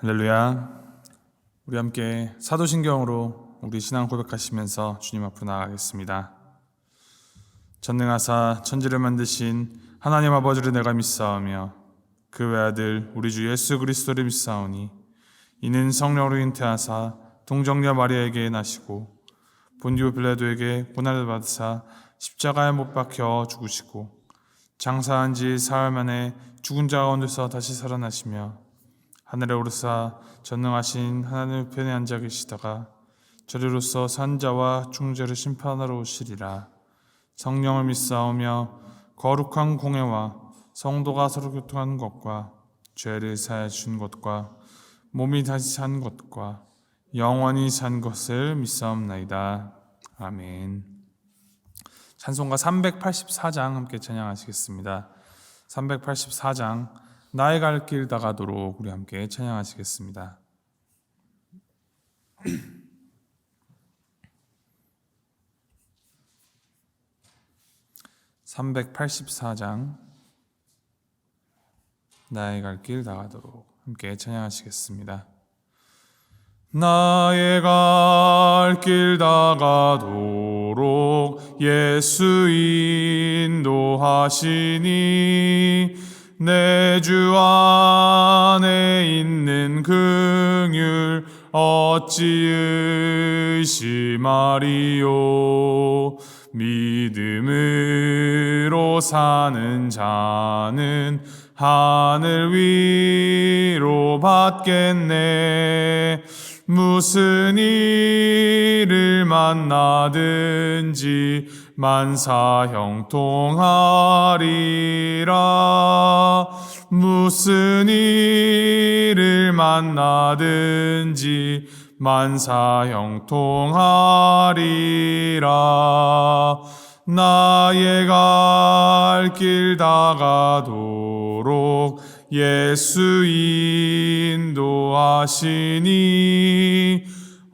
할렐루야. 우리 함께 사도신경으로 우리 신앙 고백하시면서 주님 앞으로 나아가겠습니다. 전능하사 천지를 만드신 하나님 아버지를 내가 믿사오며 그 외아들 우리 주 예수 그리스도를 믿사오니 이는 성령으로 잉태하사 동정녀 마리아에게 나시고 본디오 빌라도에게 고난을 받으사 십자가에 못 박혀 죽으시고 장사한 지 사흘 만에 죽은 자 가운데서 다시 살아나시며 하늘에 오르사 전능하신 하나님 편에 앉아 계시다가 저리로서 산자와 중자를 심판하러 오시리라. 성령을 믿사오며 거룩한 공회와 성도가 서로 교통하는 것과 죄를 사해 준 것과 몸이 다시 산 것과 영원히 산 것을 믿사옵나이다. 아멘. 찬송가 384장 함께 찬양하시겠습니다. 384장 나의 갈 길 다가도록 우리 함께 찬양하시겠습니다. 384장 나의 갈 길 다가도록 함께 찬양하시겠습니다. 나의 갈 길 다가도록 예수 인도하시니 내 주 안에 있는 긍휼 어찌 의심하리요. 믿음으로 사는 자는 하늘 위로 받겠네. 무슨 일을 만나든지 만사 형통하리라. 무슨 일을 만나든지 만사 형통하리라. 나의 갈 길 다가도록 예수 인도하시니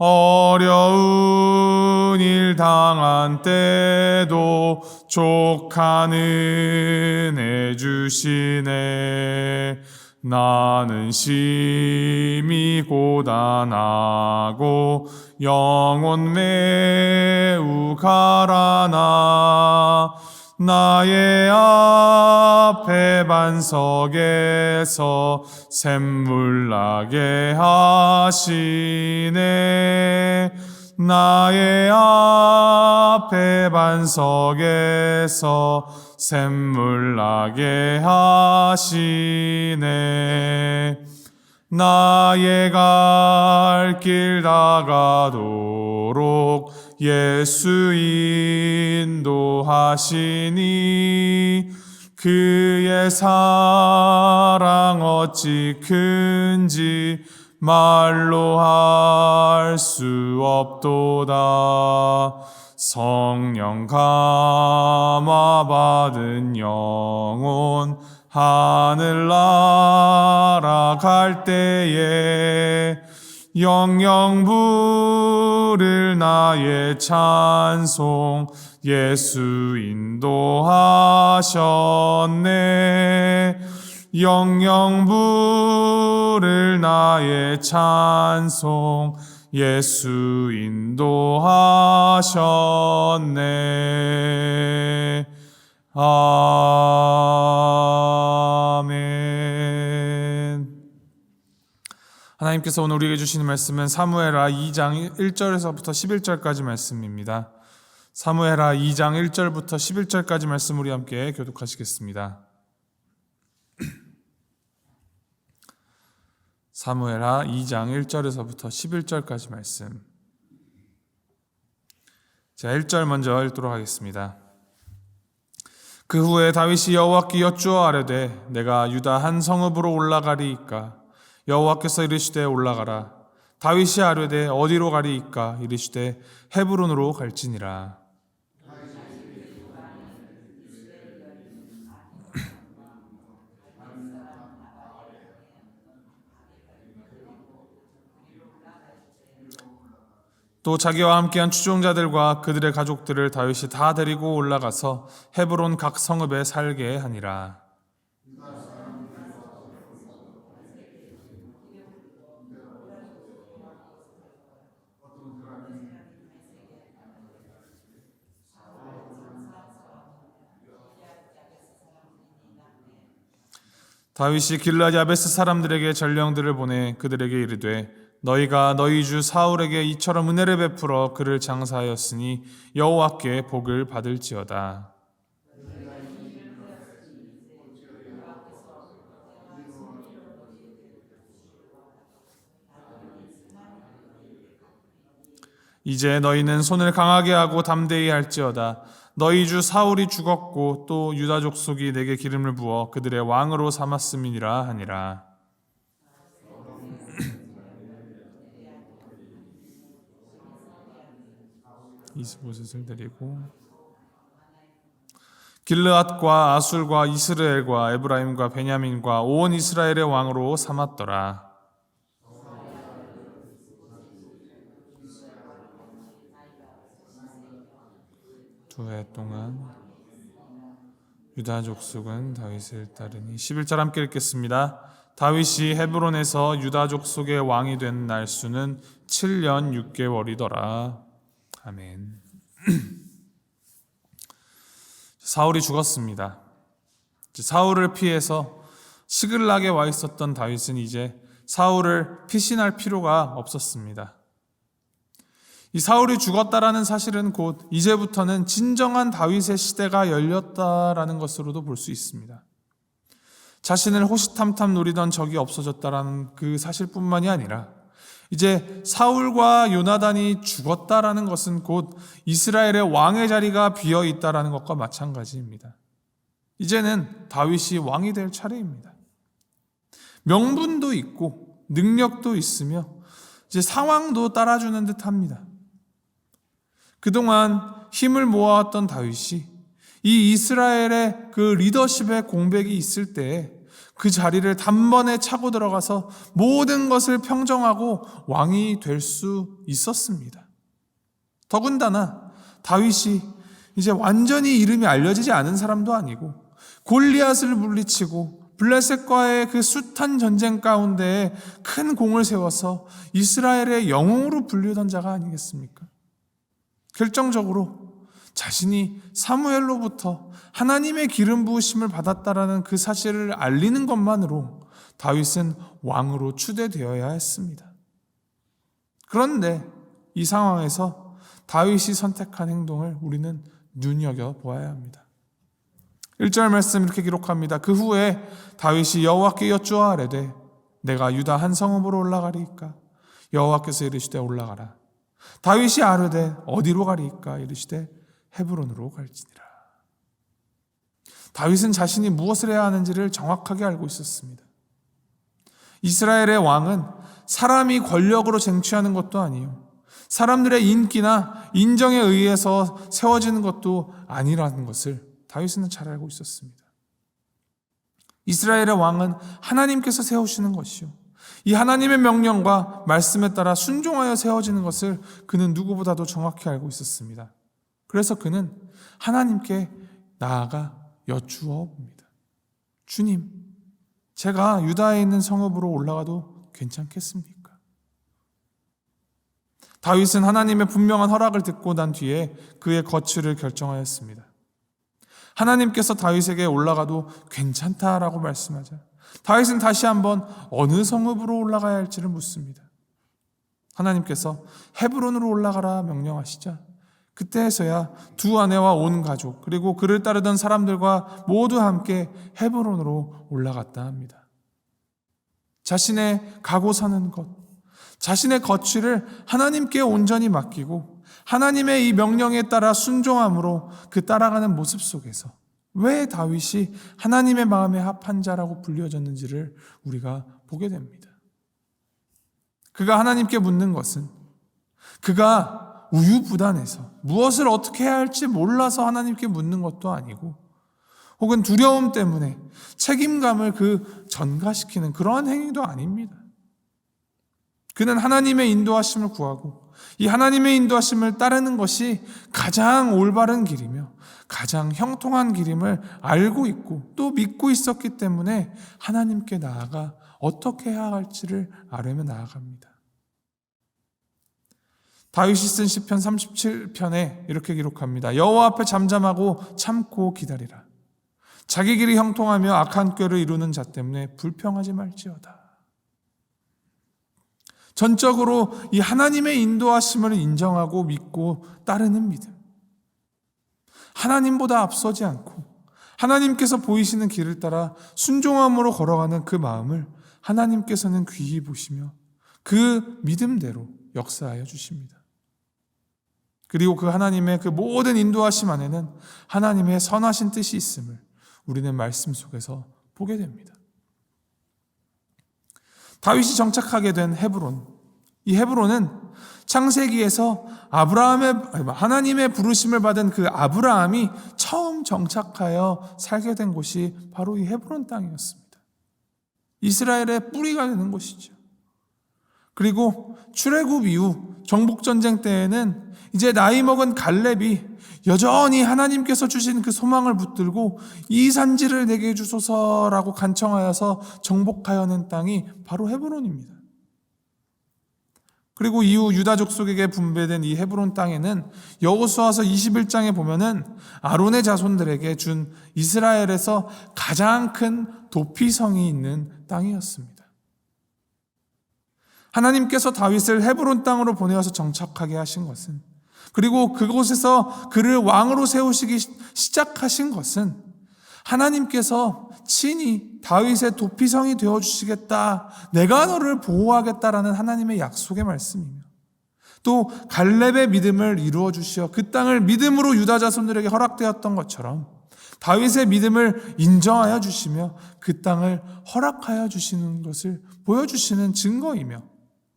어려운 일 당한 때도 족한 은혜 주시네. 나는 심히 고단하고 영혼 매우 가라나 나의 앞에 반석에서 샘물 나게 하시네. 나의 앞에 반석에서 샘물 나게 하시네. 나의 갈 길 다가도록 예수 인도하시니 그의 사랑 어찌 큰지 말로 할 수 없도다. 성령 감화 받은 영혼 하늘 날아갈 때에 영영 부를 나의 찬송 예수 인도하셨네. 영영 부를 나의 찬송 예수 인도하셨네. 아멘. 하나님께서 오늘 우리에게 주시는 말씀은 사무엘하 2장 1절에서부터 11절까지 말씀입니다. 사무엘하 2장 1절부터 11절까지 말씀 우리 함께 교독하시겠습니다. 사무엘하 2장 1절에서부터 11절까지 말씀. 자, 1절 먼저 읽도록 하겠습니다. 그 후에 다윗이 여호와께 여쭈어 아뢰되 내가 유다 한 성읍으로 올라가리이까? 여호와께서 이르시되 올라가라. 다윗이 아뢰되 어디로 가리이까? 이르시되 헤브론으로 갈지니라. 또 자기와 함께한 추종자들과 그들의 가족들을 다윗이 다 데리고 올라가서 헤브론 각 성읍에 살게 하니라. 다윗이 길르앗 야베스 사람들에게 전령들을 보내 그들에게 이르되 너희가 너희 주 사울에게 이처럼 은혜를 베풀어 그를 장사하였으니 여호와께 복을 받을지어다. 이제 너희는 손을 강하게 하고 담대히 할지어다. 너희 주 사울이 죽었고 또 유다 족속이 내게 기름을 부어 그들의 왕으로 삼았음이니라 하니라. 이스보셋을 데리고 길르앗과 아술과 이스라엘과 에브라임과 베냐민과 온 이스라엘의 왕으로 삼았더라. 두 해 동안 유다 족속은 다윗을 따르니 11절 함께 읽겠습니다. 다윗이 헤브론에서 유다 족속의 왕이 된 날수는 7년 6개월이더라. 아멘. 사울이 죽었습니다. 사울을 피해서 시글락에 와 있었던 다윗은 이제 사울을 피신할 필요가 없었습니다. 이 사울이 죽었다라는 사실은 곧 이제부터는 진정한 다윗의 시대가 열렸다라는 것으로도 볼 수 있습니다. 자신을 호시탐탐 노리던 적이 없어졌다라는 그 사실뿐만이 아니라 이제 사울과 요나단이 죽었다라는 것은 곧 이스라엘의 왕의 자리가 비어 있다라는 것과 마찬가지입니다. 이제는 다윗이 왕이 될 차례입니다. 명분도 있고 능력도 있으며 이제 상황도 따라주는 듯합니다. 그동안 힘을 모아왔던 다윗이 이 이스라엘의 그 리더십의 공백이 있을 때에 그 자리를 단번에 차고 들어가서 모든 것을 평정하고 왕이 될 수 있었습니다. 더군다나 다윗이 이제 완전히 이름이 알려지지 않은 사람도 아니고 골리앗을 물리치고 블레셋과의 그 숱한 전쟁 가운데 큰 공을 세워서 이스라엘의 영웅으로 불리던 자가 아니겠습니까? 결정적으로 자신이 사무엘로부터 하나님의 기름 부으심을 받았다라는 그 사실을 알리는 것만으로 다윗은 왕으로 추대되어야 했습니다. 그런데 이 상황에서 다윗이 선택한 행동을 우리는 눈여겨보아야 합니다. 1절 말씀 이렇게 기록합니다. 그 후에 다윗이 여호와께 여쭈어하려되 내가 유다 한 성읍으로 올라가리이까? 여호와께서 이르시되 올라가라. 다윗이 아뢰되 어디로 가리이까? 이르시되 헤브론으로 갈지니라. 다윗은 자신이 무엇을 해야 하는지를 정확하게 알고 있었습니다. 이스라엘의 왕은 사람이 권력으로 쟁취하는 것도 아니요, 사람들의 인기나 인정에 의해서 세워지는 것도 아니라는 것을 다윗은 잘 알고 있었습니다. 이스라엘의 왕은 하나님께서 세우시는 것이요, 이 하나님의 명령과 말씀에 따라 순종하여 세워지는 것을 그는 누구보다도 정확히 알고 있었습니다. 그래서 그는 하나님께 나아가 여쭈어 봅니다. 주님, 제가 유다에 있는 성읍으로 올라가도 괜찮겠습니까? 다윗은 하나님의 분명한 허락을 듣고 난 뒤에 그의 거취를 결정하였습니다. 하나님께서 다윗에게 올라가도 괜찮다라고 말씀하자 다윗은 다시 한번 어느 성읍으로 올라가야 할지를 묻습니다. 하나님께서 헤브론으로 올라가라 명령하시자 그때에서야 두 아내와 온 가족 그리고 그를 따르던 사람들과 모두 함께 헤브론으로 올라갔다 합니다. 자신의 가고 사는 것, 자신의 거취를 하나님께 온전히 맡기고 하나님의 이 명령에 따라 순종함으로 그 따라가는 모습 속에서 왜 다윗이 하나님의 마음에 합한 자라고 불려졌는지를 우리가 보게 됩니다. 그가 하나님께 묻는 것은 그가 우유부단해서 무엇을 어떻게 해야 할지 몰라서 하나님께 묻는 것도 아니고 혹은 두려움 때문에 책임감을 전가시키는 그러한 행위도 아닙니다. 그는 하나님의 인도하심을 구하고 이 하나님의 인도하심을 따르는 것이 가장 올바른 길이며 가장 형통한 길임을 알고 있고 또 믿고 있었기 때문에 하나님께 나아가 어떻게 해야 할지를 아뢰며 나아갑니다. 다윗이 쓴 시편 37편에 이렇게 기록합니다. 여호와 앞에 잠잠하고 참고 기다리라. 자기 길이 형통하며 악한 꾀를 이루는 자 때문에 불평하지 말지어다. 전적으로 이 하나님의 인도하심을 인정하고 믿고 따르는 믿음. 하나님보다 앞서지 않고 하나님께서 보이시는 길을 따라 순종함으로 걸어가는 그 마음을 하나님께서는 귀히 보시며 그 믿음대로 역사하여 주십니다. 그리고 그 하나님의 그 모든 인도하심 안에는 하나님의 선하신 뜻이 있음을 우리는 말씀 속에서 보게 됩니다. 다윗이 정착하게 된 헤브론, 이 헤브론은 창세기에서 하나님의 부르심을 받은 그 아브라함이 처음 정착하여 살게 된 곳이 바로 이 헤브론 땅이었습니다. 이스라엘의 뿌리가 되는 곳이죠. 그리고 출애굽 이후 정복전쟁 때에는 이제 나이 먹은 갈렙이 여전히 하나님께서 주신 그 소망을 붙들고 이 산지를 내게 주소서라고 간청하여서 정복하여낸 땅이 바로 헤브론입니다. 그리고 이후 유다 족속에게 분배된 이 헤브론 땅에는 여호수아서 21장에 보면은 아론의 자손들에게 준 이스라엘에서 가장 큰 도피성이 있는 땅이었습니다. 하나님께서 다윗을 헤브론 땅으로 보내어서 정착하게 하신 것은, 그리고 그곳에서 그를 왕으로 세우시기 시작하신 것은 하나님께서 친히 다윗의 도피성이 되어주시겠다, 내가 너를 보호하겠다라는 하나님의 약속의 말씀이며, 또 갈렙의 믿음을 이루어 주시어 그 땅을 믿음으로 유다 자손들에게 허락되었던 것처럼 다윗의 믿음을 인정하여 주시며 그 땅을 허락하여 주시는 것을 보여주시는 증거이며,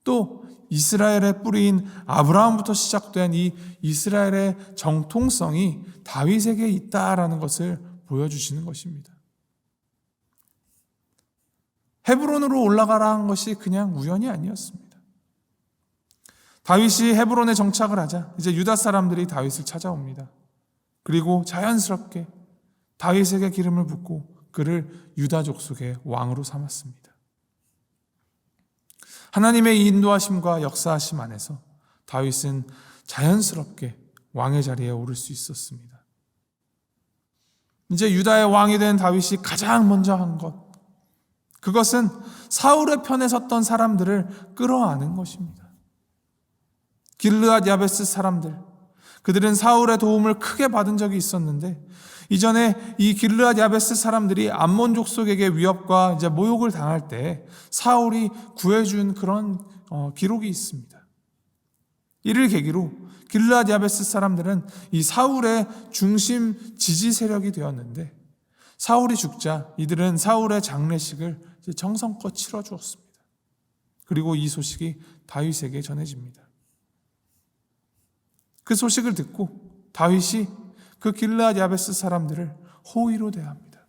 또 이스라엘의 뿌리인 아브라함부터 시작된 이 이스라엘의 정통성이 다윗에게 있다라는 것을 보여주시는 것입니다. 헤브론으로 올라가라 한 것이 그냥 우연이 아니었습니다. 다윗이 헤브론에 정착을 하자 이제 유다 사람들이 다윗을 찾아옵니다. 그리고 자연스럽게 다윗에게 기름을 붓고 그를 유다 족속의 왕으로 삼았습니다. 하나님의 인도하심과 역사하심 안에서 다윗은 자연스럽게 왕의 자리에 오를 수 있었습니다. 이제 유다의 왕이 된 다윗이 가장 먼저 한 것, 그것은 사울의 편에 섰던 사람들을 끌어안은 것입니다. 길르앗 야베스 사람들, 그들은 사울의 도움을 크게 받은 적이 있었는데 이전에 이 길르앗 야베스 사람들이 암몬 족속에게 위협과 이제 모욕을 당할 때 사울이 구해준 그런 기록이 있습니다. 이를 계기로 길르앗 야베스 사람들은 이 사울의 중심 지지 세력이 되었는데, 사울이 죽자 이들은 사울의 장례식을 정성껏 치러 주었습니다. 그리고 이 소식이 다윗에게 전해집니다. 그 소식을 듣고 다윗이 그 길르앗 야베스 사람들을 호의로 대합니다.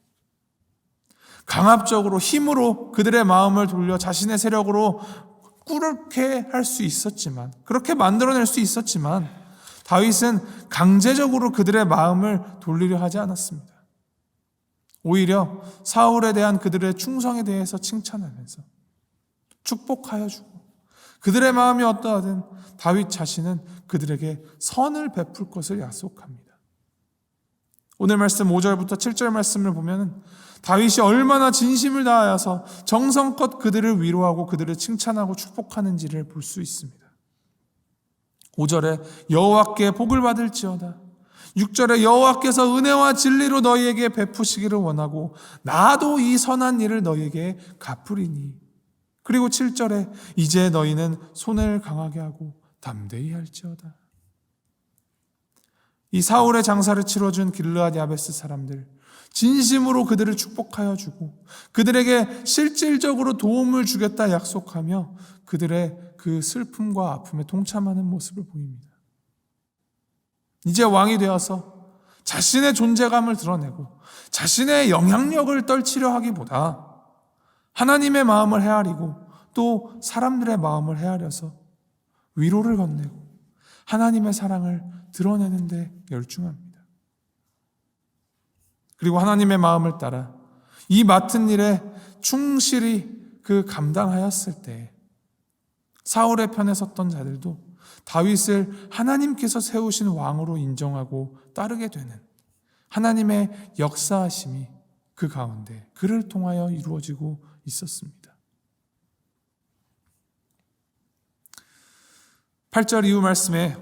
강압적으로 힘으로 그들의 마음을 돌려 자신의 세력으로 꾸르게 할 수 있었지만, 그렇게 만들어낼 수 있었지만 다윗은 강제적으로 그들의 마음을 돌리려 하지 않았습니다. 오히려 사울에 대한 그들의 충성에 대해서 칭찬하면서 축복하여 주고, 그들의 마음이 어떠하든 다윗 자신은 그들에게 선을 베풀 것을 약속합니다. 오늘 말씀 5절부터 7절 말씀을 보면 다윗이 얼마나 진심을 다하여서 정성껏 그들을 위로하고 그들을 칭찬하고 축복하는지를 볼 수 있습니다. 5절에 여호와께 복을 받을지어다, 6절에 여호와께서 은혜와 진리로 너희에게 베푸시기를 원하고 나도 이 선한 일을 너희에게 갚으리니, 그리고 7절에 이제 너희는 손을 강하게 하고 담대히 할지어다. 이 사울의 장사를 치러준 길르앗 야베스 사람들, 진심으로 그들을 축복하여 주고 그들에게 실질적으로 도움을 주겠다 약속하며 그들의 그 슬픔과 아픔에 동참하는 모습을 보입니다. 이제 왕이 되어서 자신의 존재감을 드러내고 자신의 영향력을 떨치려 하기보다 하나님의 마음을 헤아리고 또 사람들의 마음을 헤아려서 위로를 건네고 하나님의 사랑을 드러내는 데 열중합니다. 그리고 하나님의 마음을 따라 이 맡은 일에 충실히 그 감당하였을 때 사울의 편에 섰던 자들도 다윗을 하나님께서 세우신 왕으로 인정하고 따르게 되는 하나님의 역사하심이 그 가운데 그를 통하여 이루어지고 있었습니다. 8절 이후 말씀에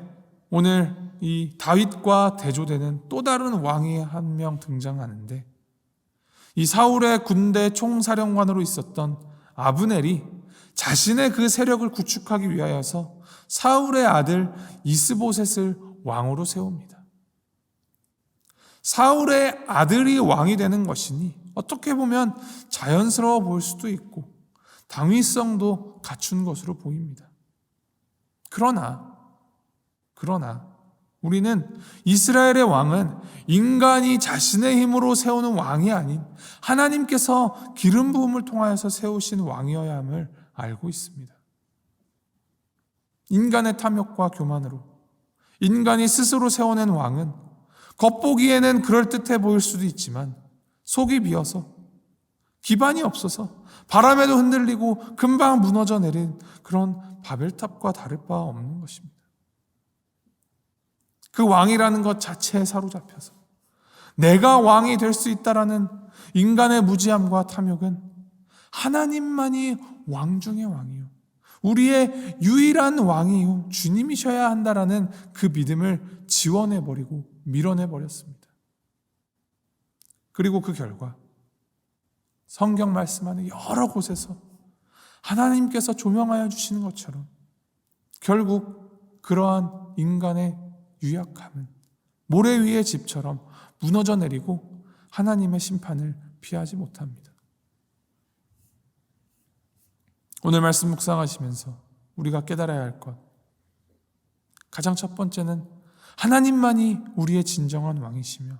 오늘 이 다윗과 대조되는 또 다른 왕이 한 명 등장하는데, 이 사울의 군대 총사령관으로 있었던 아브넬이 자신의 그 세력을 구축하기 위하여서 사울의 아들 이스보셋을 왕으로 세웁니다. 사울의 아들이 왕이 되는 것이니 어떻게 보면 자연스러워 보일 수도 있고 당위성도 갖춘 것으로 보입니다. 그러나 우리는 이스라엘의 왕은 인간이 자신의 힘으로 세우는 왕이 아닌 하나님께서 기름 부음을 통하여서 세우신 왕이어야 함을 알고 있습니다. 인간의 탐욕과 교만으로 인간이 스스로 세워낸 왕은 겉보기에는 그럴듯해 보일 수도 있지만 속이 비어서 기반이 없어서 바람에도 흔들리고 금방 무너져 내린 그런 바벨탑과 다를 바 없는 것입니다. 그 왕이라는 것 자체에 사로잡혀서 내가 왕이 될 수 있다라는 인간의 무지함과 탐욕은 하나님만이 왕 중의 왕이요, 우리의 유일한 왕이요 주님이셔야 한다라는 그 믿음을 지워내버리고 밀어내버렸습니다. 그리고 그 결과 성경 말씀하는 여러 곳에서 하나님께서 조명하여 주시는 것처럼 결국 그러한 인간의 유약함은 모래 위의 집처럼 무너져 내리고 하나님의 심판을 피하지 못합니다. 오늘 말씀 묵상하시면서 우리가 깨달아야 할 것, 가장 첫 번째는 하나님만이 우리의 진정한 왕이시며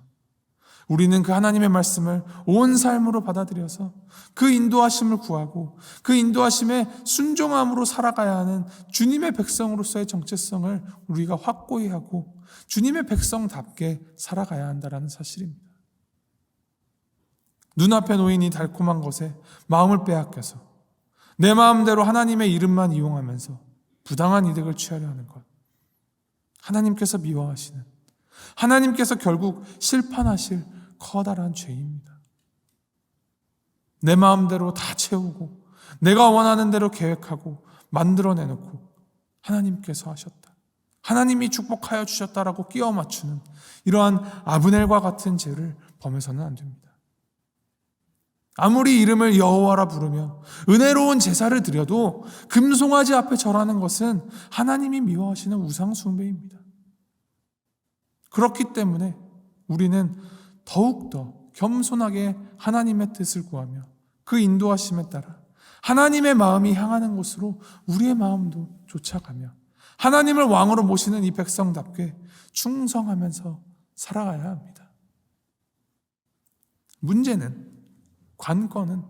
우리는 그 하나님의 말씀을 온 삶으로 받아들여서 그 인도하심을 구하고 그 인도하심에 순종함으로 살아가야 하는 주님의 백성으로서의 정체성을 우리가 확고히 하고 주님의 백성답게 살아가야 한다는 사실입니다. 눈앞에 놓인 이 달콤한 것에 마음을 빼앗겨서 내 마음대로 하나님의 이름만 이용하면서 부당한 이득을 취하려 하는 것, 하나님께서 미워하시는, 하나님께서 결국 심판하실 커다란 죄입니다. 내 마음대로 다 채우고 내가 원하는 대로 계획하고 만들어내놓고 하나님께서 하셨다, 하나님이 축복하여 주셨다라고 끼워 맞추는 이러한 아브넬과 같은 죄를 범해서는 안 됩니다. 아무리 이름을 여호와라 부르며 은혜로운 제사를 드려도 금송아지 앞에 절하는 것은 하나님이 미워하시는 우상 숭배입니다. 그렇기 때문에 우리는 더욱더 겸손하게 하나님의 뜻을 구하며 그 인도하심에 따라 하나님의 마음이 향하는 곳으로 우리의 마음도 쫓아가며 하나님을 왕으로 모시는 이 백성답게 충성하면서 살아가야 합니다. 문제는, 관건은,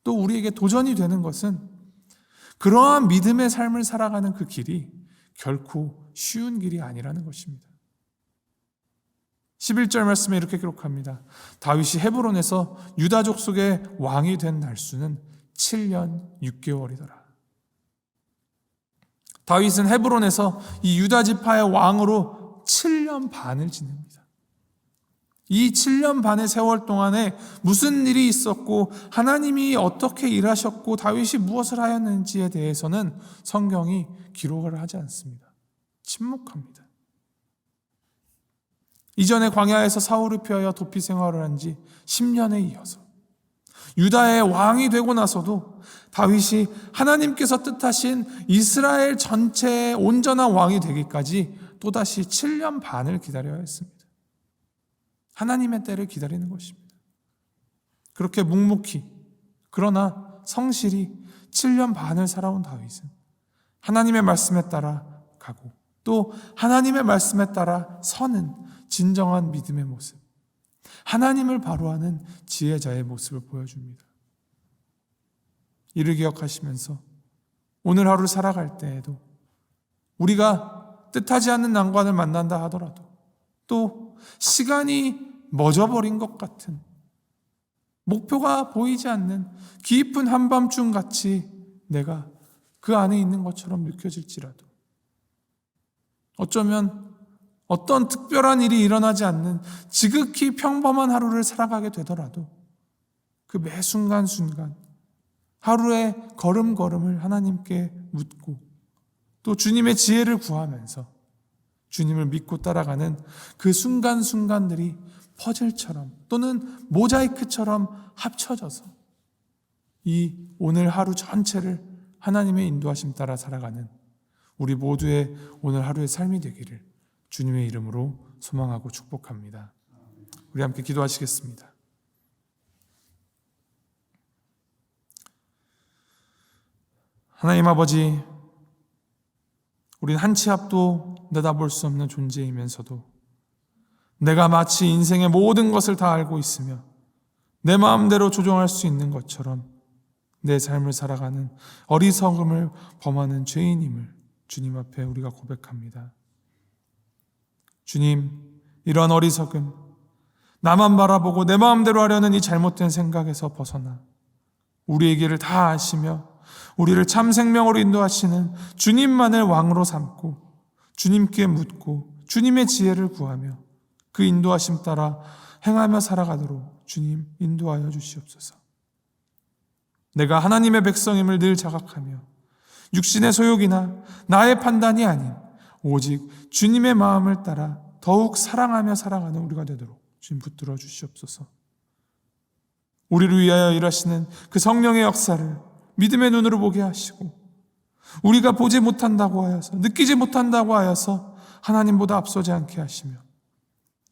또 우리에게 도전이 되는 것은 그러한 믿음의 삶을 살아가는 그 길이 결코 쉬운 길이 아니라는 것입니다. 11절 말씀에 이렇게 기록합니다. 다윗이 헤브론에서 유다 족속의 왕이 된 날수는 7년 6개월이더라. 다윗은 헤브론에서 이 유다 지파의 왕으로 7년 반을 지냅니다. 이 7년 반의 세월 동안에 무슨 일이 있었고 하나님이 어떻게 일하셨고 다윗이 무엇을 하였는지에 대해서는 성경이 기록을 하지 않습니다. 침묵합니다. 이전에 광야에서 사울을 피하여 도피 생활을 한 지 10년에 이어서 유다의 왕이 되고 나서도 다윗이 하나님께서 뜻하신 이스라엘 전체의 온전한 왕이 되기까지 또다시 7년 반을 기다려야 했습니다. 하나님의 때를 기다리는 것입니다. 그렇게 묵묵히 그러나 성실히 7년 반을 살아온 다윗은 하나님의 말씀에 따라 가고 또 하나님의 말씀에 따라 서는 진정한 믿음의 모습, 하나님을 바로하는 지혜자의 모습을 보여줍니다. 이를 기억하시면서 오늘 하루 살아갈 때에도 우리가 뜻하지 않는 난관을 만난다 하더라도 또 시간이 멎어버린 것 같은 목표가 보이지 않는 깊은 한밤중 같이 내가 그 안에 있는 것처럼 느껴질지라도 어쩌면 어떤 특별한 일이 일어나지 않는 지극히 평범한 하루를 살아가게 되더라도 그 매 순간순간 하루의 걸음걸음을 하나님께 묻고 또 주님의 지혜를 구하면서 주님을 믿고 따라가는 그 순간순간들이 퍼즐처럼 또는 모자이크처럼 합쳐져서 이 오늘 하루 전체를 하나님의 인도하심 따라 살아가는 우리 모두의 오늘 하루의 삶이 되기를 주님의 이름으로 소망하고 축복합니다. 우리 함께 기도하시겠습니다. 하나님 아버지, 우린 한 치 앞도 내다볼 수 없는 존재이면서도 내가 마치 인생의 모든 것을 다 알고 있으며 내 마음대로 조종할 수 있는 것처럼 내 삶을 살아가는 어리석음을 범하는 죄인임을 주님 앞에 우리가 고백합니다. 주님, 이러한 어리석음, 나만 바라보고 내 마음대로 하려는 이 잘못된 생각에서 벗어나 우리의 길을 다 아시며 우리를 참 생명으로 인도하시는 주님만을 왕으로 삼고 주님께 묻고 주님의 지혜를 구하며 그 인도하심 따라 행하며 살아가도록 주님 인도하여 주시옵소서. 내가 하나님의 백성임을 늘 자각하며 육신의 소욕이나 나의 판단이 아닌 오직 주님의 마음을 따라 더욱 사랑하며 살아가는 우리가 되도록 주님 붙들어 주시옵소서. 우리를 위하여 일하시는 그 성령의 역사를 믿음의 눈으로 보게 하시고 우리가 보지 못한다고 하여서 느끼지 못한다고 하여서 하나님보다 앞서지 않게 하시며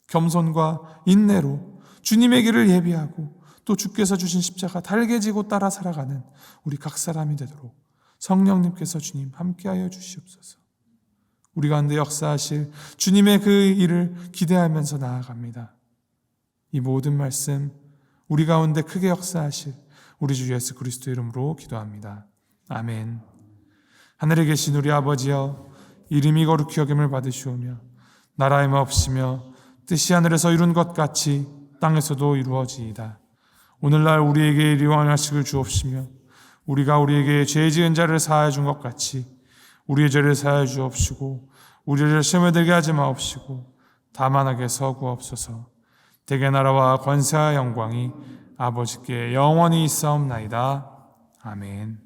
겸손과 인내로 주님의 길을 예비하고 또 주께서 주신 십자가 달게 지고 따라 살아가는 우리 각 사람이 되도록 성령님께서 주님 함께하여 주시옵소서. 우리 가운데 역사하실 주님의 그 일을 기대하면서 나아갑니다. 이 모든 말씀 우리 가운데 크게 역사하실 우리 주 예수 그리스도 이름으로 기도합니다. 아멘. 하늘에 계신 우리 아버지여, 이름이 거룩히 여김을 받으시오며 나라의 마옵시며 뜻이 하늘에서 이룬 것 같이 땅에서도 이루어지이다. 오늘날 우리에게 일용할 양식을 주옵시며 우리가 우리에게 죄 지은 자를 사하여 준 것 같이 우리의 죄를 사하여 주옵시고 우리를 시험에 들게 하지 마옵시고 다만 악에서 구하옵소서. 대개 나라와 권세와 영광이 아버지께 영원히 있사옵나이다. 아멘.